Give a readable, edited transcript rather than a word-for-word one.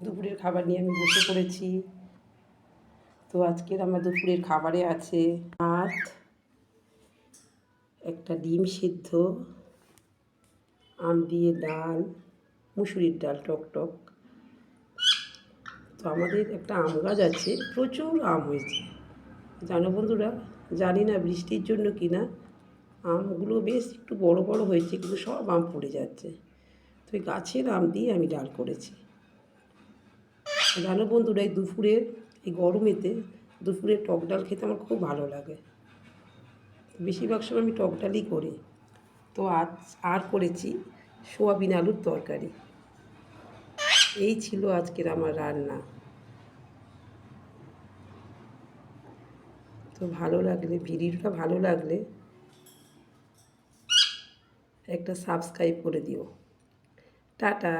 দুপুরের খাবার নিয়ে আমি বসে পড়েছি। তো আজকের আমার দুপুরের খাবারে আছে ভাত, একটা ডিম সিদ্ধ, আম দিয়ে ডাল, মুসুরির ডাল টক টক। তো আমাদের একটা আম গাছ আছে, প্রচুর আম হয়েছে জানো বন্ধুরা। জানি না বৃষ্টির জন্য কিনা আমগুলো বেশ একটু বড় বড় হয়েছে, কিন্তু সব আম পড়ে যাচ্ছে। তো এই গাছের আম দিয়ে আমি ডাল করেছি জানো বন্ধুরা। এই দুপুরের এই গরমেতে দুপুরে টক ডাল খেতে আমার খুব ভালো লাগে। বেশিরভাগ সময় আমি টক ডালই করি। তো আজ আর করেছি সোয়াবিন আলুর তরকারি। এই ছিল আজকের আমার রান্না। তো ভালো লাগলে, ভিডিওটা ভালো লাগলে একটা সাবস্ক্রাইব করে দিও। টাটা।